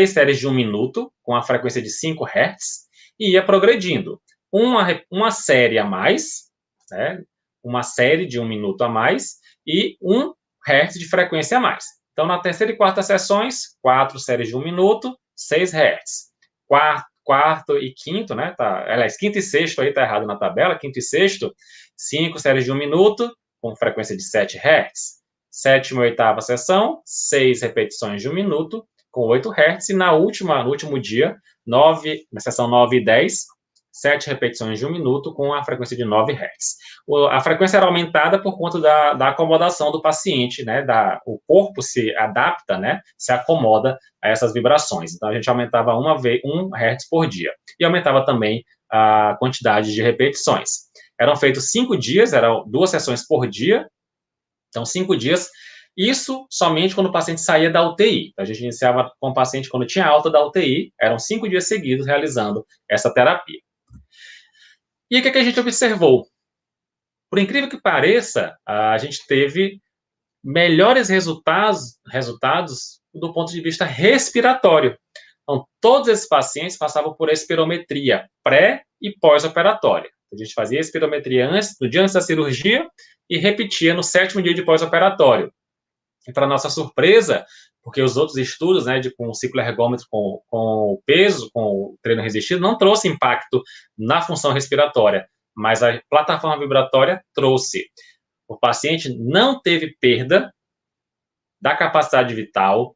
séries de 1 minuto, com a frequência de 5 Hz, e ia progredindo. Uma série a mais, né? Uma série de 1 minuto a mais, e 1 Hz de frequência a mais. Então, na terceira e quarta sessões, 4 séries de 1 minuto, 6 Hz. Quarto e quinto, né? Aliás, quinto e sexto aí tá errado na tabela, quinto e sexto, 5 séries de 1 minuto, com frequência de 7 Hz. Sétima e oitava sessão, 6 repetições de 1 minuto, com 8 Hz. E no último dia, na sessão 9 e 10, 7 repetições de 1 minuto, com a frequência de 9 Hz. A frequência era aumentada por conta da acomodação do paciente, né? O corpo se adapta, né? Se acomoda a essas vibrações. Então, a gente aumentava 1 Hz por dia. E aumentava também a quantidade de repetições. Eram feitos 5 dias, eram 2 sessões por dia. Então, 5 dias. Isso somente quando o paciente saía da UTI. A gente iniciava com o paciente quando tinha alta da UTI. Eram 5 dias seguidos realizando essa terapia. E o que a gente observou? Por incrível que pareça, a gente teve melhores resultados do ponto de vista respiratório. Então, todos esses pacientes passavam por espirometria pré- e pós-operatória. A gente fazia espirometria no dia antes da cirurgia e repetia no 7º dia de pós-operatório. E, para nossa surpresa, porque os outros estudos, né, com o ciclo ergômetro, com o peso, com o treino resistido, não trouxe impacto na função respiratória, mas a plataforma vibratória trouxe. O paciente não teve perda da capacidade vital,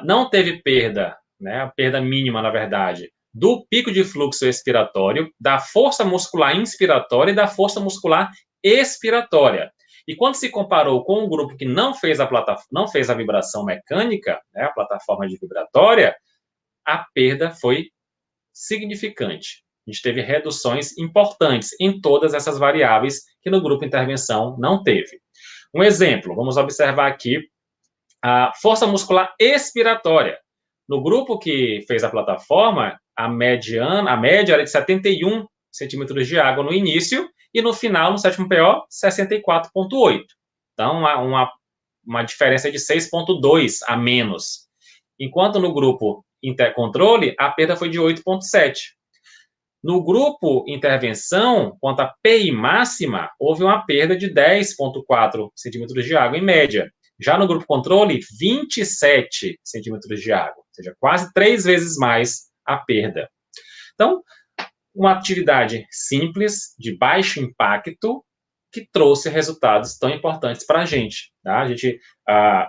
não teve perda, né, a perda mínima, na verdade, do pico de fluxo expiratório, da força muscular inspiratória e da força muscular expiratória. E quando se comparou com um grupo que não fez a vibração mecânica, né, a plataforma de vibratória, a perda foi significante. A gente teve reduções importantes em todas essas variáveis que no grupo intervenção não teve. Um exemplo, vamos observar aqui a força muscular expiratória. No grupo que fez a plataforma, a média era de 71 centímetros de água no início, e no final, no 7º PO, 64,8. Então, uma diferença de 6,2 a menos. Enquanto no grupo intercontrole, a perda foi de 8,7. No grupo intervenção, quanto a PI máxima, houve uma perda de 10,4 centímetros de água em média. Já no grupo controle, 27 centímetros de água, ou seja, quase 3 vezes mais a perda. Então, uma atividade simples, de baixo impacto, que trouxe resultados tão importantes para a gente. Tá? A gente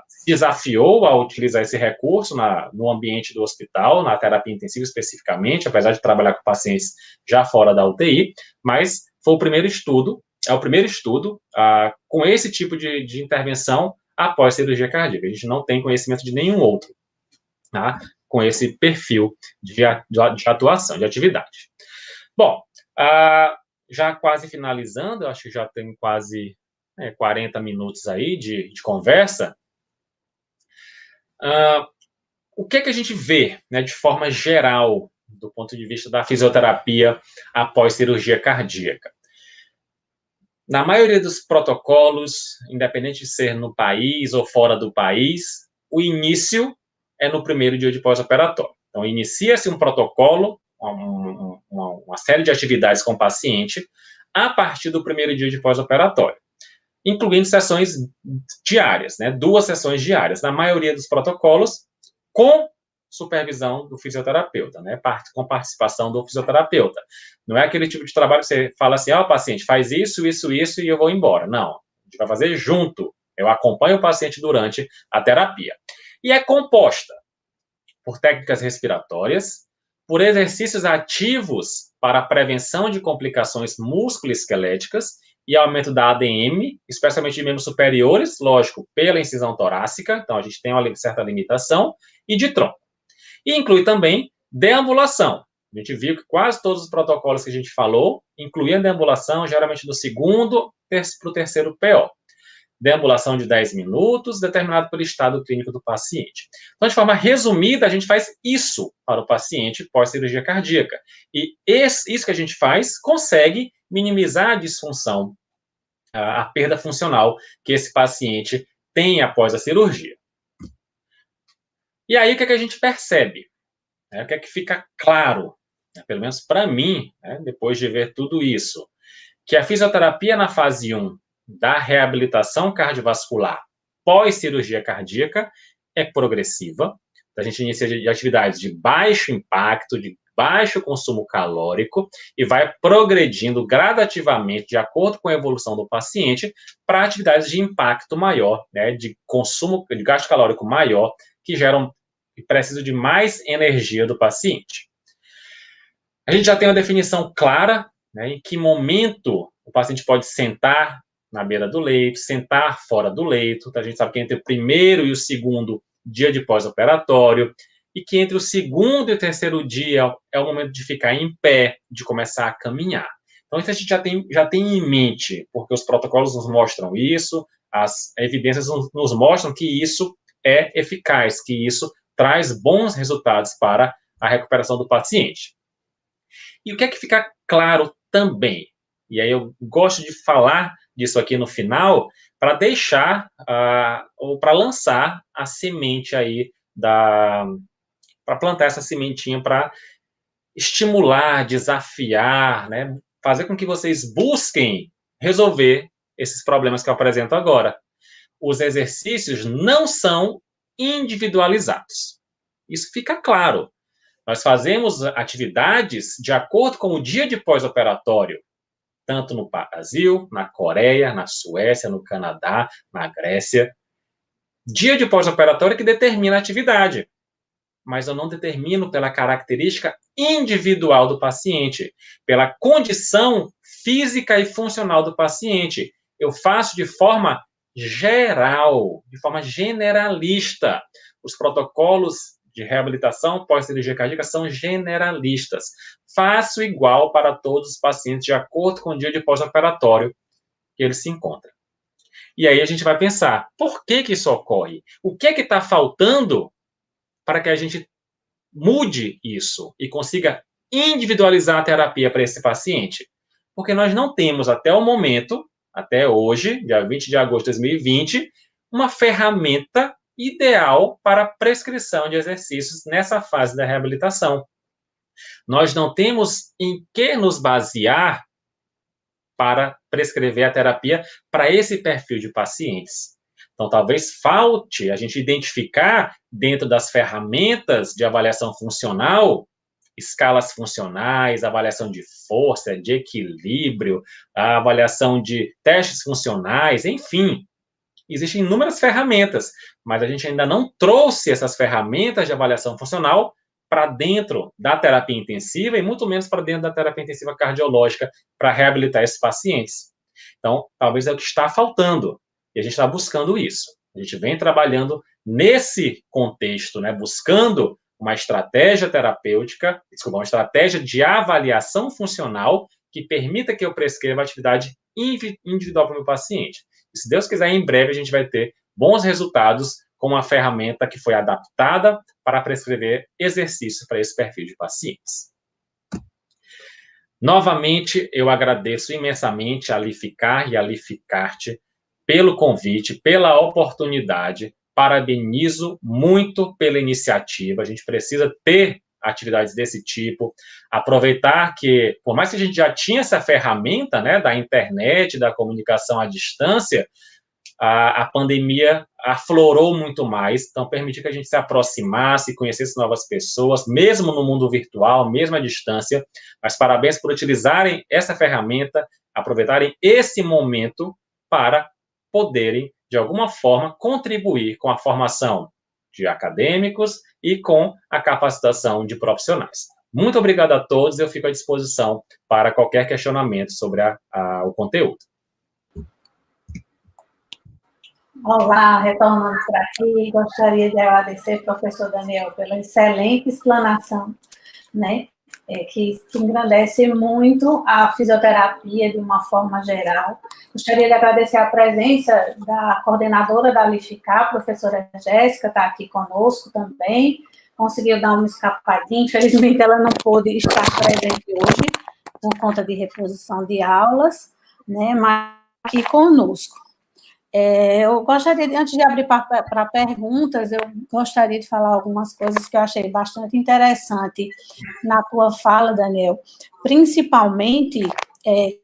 se desafiou a utilizar esse recurso no ambiente do hospital, na terapia intensiva especificamente, apesar de trabalhar com pacientes já fora da UTI, mas foi o primeiro estudo com esse tipo de intervenção após cirurgia cardíaca. A gente não tem conhecimento de nenhum outro. Tá? com esse perfil de atuação, de atividade. Bom, já quase finalizando, eu acho que já tem quase 40 minutos aí de conversa. O que a gente vê, né, de forma geral, do ponto de vista da fisioterapia após cirurgia cardíaca? Na maioria dos protocolos, independente de ser no país ou fora do país, o início é no primeiro dia de pós-operatório. Então, inicia-se um protocolo, uma série de atividades com o paciente, a partir do primeiro dia de pós-operatório, incluindo sessões diárias, né? 2 sessões diárias, na maioria dos protocolos, com supervisão do fisioterapeuta, né? Com participação do fisioterapeuta. Não é aquele tipo de trabalho que você fala assim, paciente, faz isso, isso, isso, e eu vou embora. Não, a gente vai fazer junto. Eu acompanho o paciente durante a terapia. E é composta por técnicas respiratórias, por exercícios ativos para a prevenção de complicações musculoesqueléticas e aumento da ADM, especialmente de membros superiores, lógico, pela incisão torácica, então a gente tem uma certa limitação, e de tronco. E inclui também deambulação. A gente viu que quase todos os protocolos que a gente falou incluíam deambulação, geralmente do segundo para o terceiro PO. Deambulação de 10 minutos, determinado pelo estado clínico do paciente. Então, de forma resumida, a gente faz isso para o paciente pós-cirurgia cardíaca. E isso que a gente faz consegue minimizar a disfunção, a perda funcional que esse paciente tem após a cirurgia. E aí, o que a gente percebe? O que fica claro, pelo menos para mim, depois de ver tudo isso, que a fisioterapia na fase 1 da reabilitação cardiovascular pós-cirurgia cardíaca é progressiva. A gente inicia de atividades de baixo impacto, de baixo consumo calórico, e vai progredindo gradativamente, de acordo com a evolução do paciente, para atividades de impacto maior, né, de consumo, de gasto calórico maior, que precisam de mais energia do paciente. A gente já tem uma definição clara, né, em que momento o paciente pode sentar na beira do leito, sentar fora do leito. Então, a gente sabe que entre o primeiro e o segundo dia de pós-operatório, e que entre o segundo e o terceiro dia é o momento de ficar em pé, de começar a caminhar. Então, isso a gente já tem em mente, porque os protocolos nos mostram isso, as evidências nos mostram que isso é eficaz, que isso traz bons resultados para a recuperação do paciente. E o que fica claro também? E aí eu gosto de falar disso aqui no final, para deixar, ou para lançar a semente aí, para plantar essa sementinha, para estimular, desafiar, né, fazer com que vocês busquem resolver esses problemas que eu apresento agora. Os exercícios não são individualizados. Isso fica claro. Nós fazemos atividades de acordo com o dia de pós-operatório, tanto no Brasil, na Coreia, na Suécia, no Canadá, na Grécia. Dia de pós-operatório que determina a atividade, mas eu não determino pela característica individual do paciente, pela condição física e funcional do paciente. Eu faço de forma geral, de forma generalista. Os protocolos de reabilitação pós-cirurgia cardíaca são generalistas. Faço igual para todos os pacientes, de acordo com o dia de pós-operatório que eles se encontram. E aí a gente vai pensar, por que isso ocorre? O que está faltando para que a gente mude isso e consiga individualizar a terapia para esse paciente? Porque nós não temos, até o momento, até hoje, dia 20 de agosto de 2020, uma ferramenta ideal para a prescrição de exercícios nessa fase da reabilitação. Nós não temos em que nos basear para prescrever a terapia para esse perfil de pacientes. Então, talvez falte a gente identificar, dentro das ferramentas de avaliação funcional, escalas funcionais, avaliação de força, de equilíbrio, a avaliação de testes funcionais, enfim. Existem inúmeras ferramentas, mas a gente ainda não trouxe essas ferramentas de avaliação funcional para dentro da terapia intensiva e muito menos para dentro da terapia intensiva cardiológica para reabilitar esses pacientes. Então, talvez é o que está faltando, e a gente está buscando isso. A gente vem trabalhando nesse contexto, né, buscando uma estratégia terapêutica, desculpa, uma estratégia de avaliação funcional que permita que eu prescreva atividade individual para o meu paciente. E, se Deus quiser, em breve a gente vai ter bons resultados com uma ferramenta que foi adaptada para prescrever exercícios para esse perfil de pacientes. Novamente, eu agradeço imensamente a Alificar e a Alificarte pelo convite, pela oportunidade. Parabenizo muito pela iniciativa. A gente precisa ter atividades desse tipo, aproveitar que, por mais que a gente já tinha essa ferramenta, né, da internet, da comunicação à distância, a pandemia aflorou muito mais, então permitiu que a gente se aproximasse, conhecesse novas pessoas, mesmo no mundo virtual, mesmo à distância. Mas parabéns por utilizarem essa ferramenta, aproveitarem esse momento para poderem, de alguma forma, contribuir com a formação de acadêmicos e com a capacitação de profissionais. Muito obrigado a todos, eu fico à disposição para qualquer questionamento sobre o conteúdo. Olá, retornando por aqui, gostaria de agradecer ao professor Daniel pela excelente explanação, né, que engrandece muito a fisioterapia de uma forma geral. Gostaria de agradecer a presença da coordenadora da Alificar, a professora Jéssica, está aqui conosco também, conseguiu dar uma escapadinha, infelizmente ela não pôde estar presente hoje, por conta de reposição de aulas, né, mas aqui conosco. Eu gostaria, antes de abrir para perguntas, eu gostaria de falar algumas coisas que eu achei bastante interessante na tua fala, Daniel, principalmente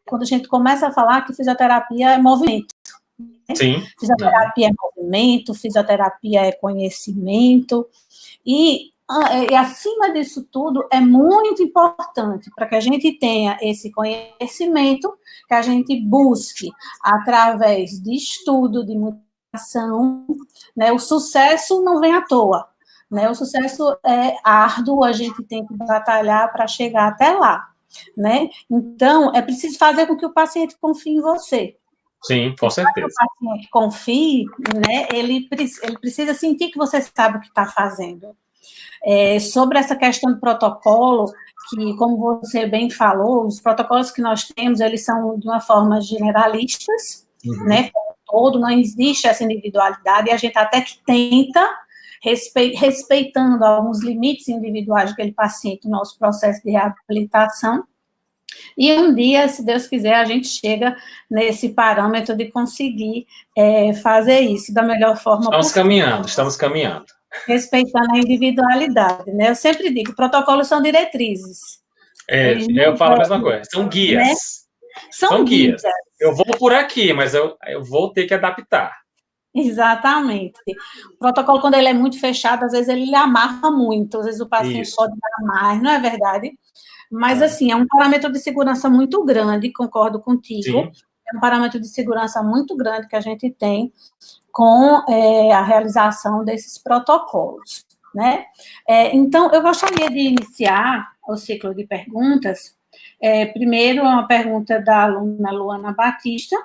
quando a gente começa a falar que fisioterapia é movimento. Né? Sim. Fisioterapia é movimento, fisioterapia é conhecimento, e acima disso tudo, é muito importante para que a gente tenha esse conhecimento, que a gente busque, através de estudo, de mutação, né? O sucesso não vem à toa, né? O sucesso é árduo, a gente tem que batalhar para chegar até lá, né? Então, é preciso fazer com que o paciente confie em você. Sim, com certeza. Para que o paciente confie, né? Ele precisa sentir que você sabe o que está fazendo. Sobre essa questão do protocolo, que, como você bem falou, os protocolos que nós temos, eles são de uma forma generalistas, né, como todo, não existe essa individualidade, e a gente até que tenta, respeitando alguns limites individuais daquele paciente no nosso processo de reabilitação, e um dia, se Deus quiser, a gente chega nesse parâmetro de conseguir fazer isso da melhor forma possível. Estamos caminhando. Respeitando a individualidade, né? Eu sempre digo, protocolos são diretrizes. Eu falo a mesma coisa, são guias. Né? São guias. Eu vou por aqui, mas eu vou ter que adaptar. Exatamente. O protocolo, quando ele é muito fechado, às vezes ele amarra muito, às vezes o paciente pode dar mais, não é verdade? Mas, assim, é um parâmetro de segurança muito grande, concordo contigo. Sim. É um parâmetro de segurança muito grande que a gente tem com a realização desses protocolos, né? Então, eu gostaria de iniciar o ciclo de perguntas. Primeiro, uma pergunta da aluna Luana Batista,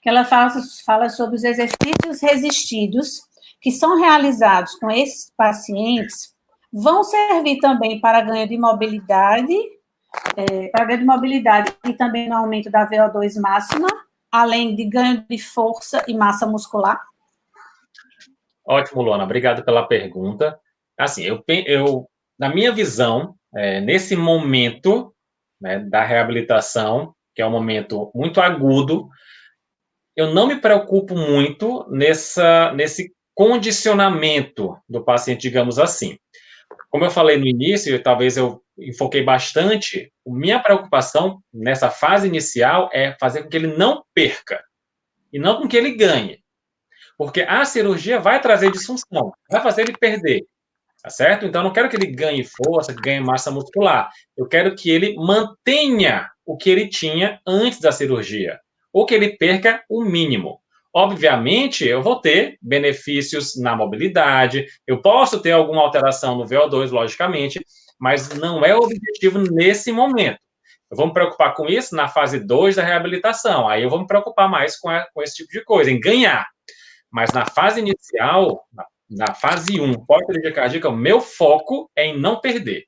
que ela fala sobre os exercícios resistidos que são realizados com esses pacientes, vão servir também para ganho de mobilidade, e também no aumento da VO2 máxima, além de ganho de força e massa muscular? Ótimo, Luana, obrigado pela pergunta. Assim, na minha visão, nesse momento, né, da reabilitação, que é um momento muito agudo, eu não me preocupo muito nesse condicionamento do paciente, digamos assim. Como eu falei no início, talvez eu enfoquei bastante, minha preocupação nessa fase inicial é fazer com que ele não perca, e não com que ele ganhe. Porque a cirurgia vai trazer disfunção, vai fazer ele perder, tá certo? Então, eu não quero que ele ganhe força, que ganhe massa muscular. Eu quero que ele mantenha o que ele tinha antes da cirurgia, ou que ele perca o mínimo. Obviamente, eu vou ter benefícios na mobilidade, eu posso ter alguma alteração no VO2, logicamente, mas não é o objetivo nesse momento. Eu vou me preocupar com isso na fase 2 da reabilitação, aí eu vou me preocupar mais com esse tipo de coisa, em ganhar. Mas na fase inicial, na fase 1, pós-cirurgia cardíaca, o meu foco é em não perder,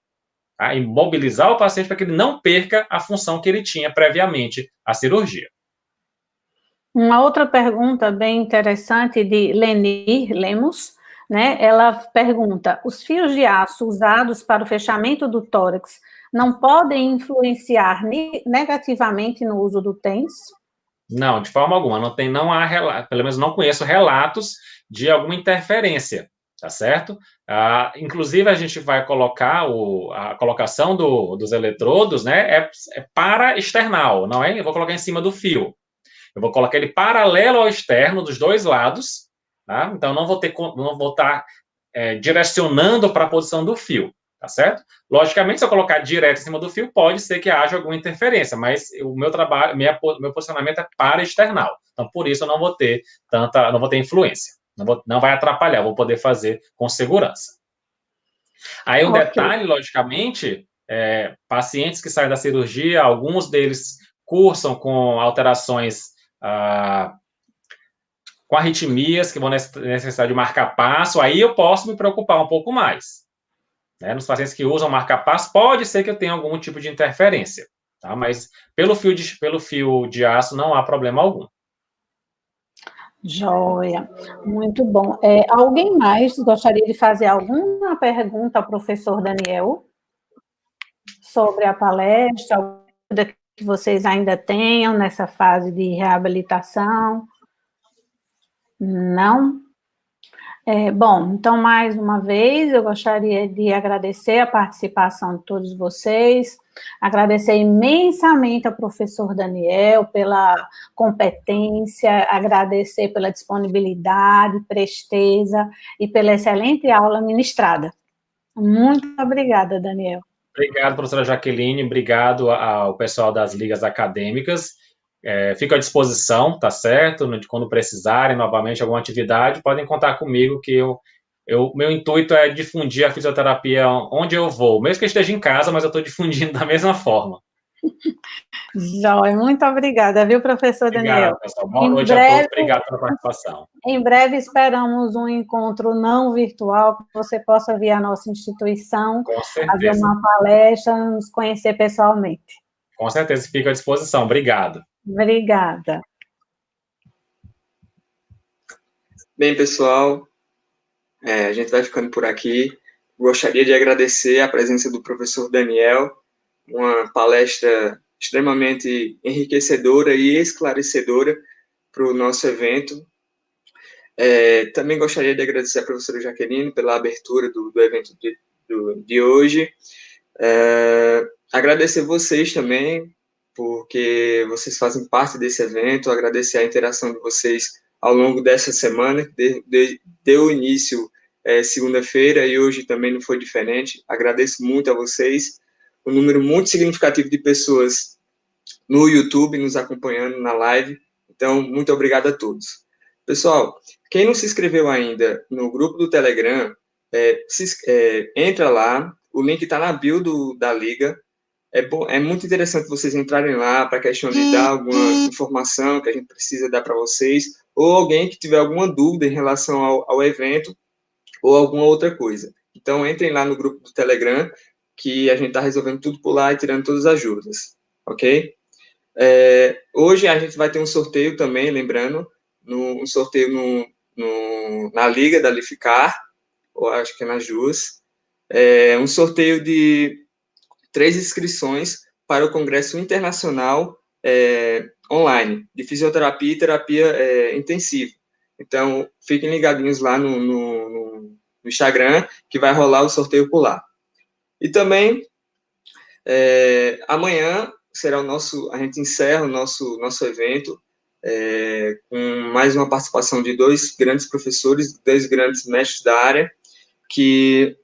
tá? Imobilizar o paciente para que ele não perca a função que ele tinha previamente à cirurgia. Uma outra pergunta bem interessante de Lenir Lemos, né? Ela pergunta: os fios de aço usados para o fechamento do tórax não podem influenciar negativamente no uso do TENS? Não, de forma alguma. Não há, pelo menos não conheço relatos de alguma interferência, tá certo? Inclusive, a gente vai colocar a colocação dos eletrodos, né? É para external, não é? Eu vou colocar em cima do fio. Eu vou colocar ele paralelo ao externo, dos dois lados, tá? Então, não vou estar direcionando para a posição do fio, tá certo? Logicamente, se eu colocar direto em cima do fio, pode ser que haja alguma interferência, mas o meu trabalho, meu posicionamento é para external. Então, por isso, eu não vou ter influência. Não vai atrapalhar, vou poder fazer com segurança. Aí, um detalhe, logicamente, pacientes que saem da cirurgia, alguns deles cursam com alterações com arritmias, que vão necessitar de marca-passo, aí eu posso me preocupar um pouco mais. Né? Nos pacientes que usam marca-passo, pode ser que eu tenha algum tipo de interferência, tá? Mas pelo fio de aço não há problema algum. Joia, muito bom. Alguém mais gostaria de fazer alguma pergunta ao professor Daniel sobre a palestra, alguma dúvida que vocês ainda tenham nessa fase de reabilitação? Não? Bom, então, mais uma vez, eu gostaria de agradecer a participação de todos vocês, agradecer imensamente ao professor Daniel pela competência, agradecer pela disponibilidade, presteza e pela excelente aula ministrada. Muito obrigada, Daniel. Obrigado, professora Jaqueline, obrigado ao pessoal das ligas acadêmicas. Fico à disposição, tá certo? Quando precisarem novamente alguma atividade, podem contar comigo que meu intuito é difundir a fisioterapia onde eu vou, mesmo que eu esteja em casa, mas eu estou difundindo da mesma forma. Joia, muito obrigada, viu, professor Daniel? Obrigado, pessoal. Boa noite a todos, obrigado pela participação. Em breve esperamos um encontro não virtual, que você possa vir à nossa instituição, fazer uma palestra, nos conhecer pessoalmente. Com certeza, fico à disposição. Obrigado. Obrigada. Bem, pessoal, a gente vai ficando por aqui. Gostaria de agradecer a presença do professor Daniel, uma palestra extremamente enriquecedora e esclarecedora para o nosso evento. Também gostaria de agradecer a professora Jaqueline pela abertura do evento de hoje. Agradecer vocês também, porque vocês fazem parte desse evento, agradecer a interação de vocês ao longo dessa semana, que deu início segunda-feira e hoje também não foi diferente. Agradeço muito a vocês, um número muito significativo de pessoas no YouTube nos acompanhando na live, então muito obrigado a todos. Pessoal, quem não se inscreveu ainda no grupo do Telegram, entra lá, o link está na bio da Liga. É muito interessante vocês entrarem lá para a questão de dar alguma informação que a gente precisa dar para vocês, ou alguém que tiver alguma dúvida em relação ao evento, ou alguma outra coisa. Então, entrem lá no grupo do Telegram, que a gente está resolvendo tudo por lá e tirando todas as dúvidas, ok? Hoje a gente vai ter um sorteio também, lembrando, um sorteio na Liga da Lificar, ou acho que é nas duas, um sorteio de 3 inscrições para o Congresso Internacional online, de fisioterapia e terapia intensiva. Então, fiquem ligadinhos lá no Instagram, que vai rolar o sorteio por lá. E também, amanhã será a gente encerra o nosso evento com mais uma participação de 2 grandes professores, 2 grandes mestres da área, que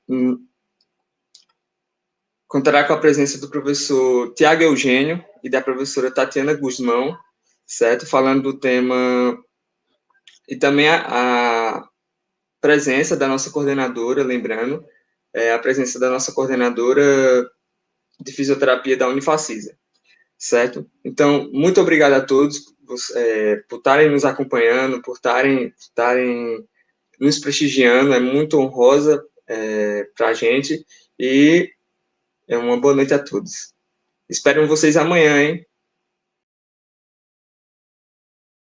contará com a presença do professor Tiago Eugênio e da professora Tatiana Guzmão, certo? Falando do tema, e também a presença da nossa coordenadora, lembrando, a presença da nossa coordenadora de fisioterapia da Unifacisa, certo? Então, muito obrigado a todos por estarem nos acompanhando, por estarem nos prestigiando, é muito honrosa para a gente, e uma boa noite a todos. Espero vocês amanhã, hein?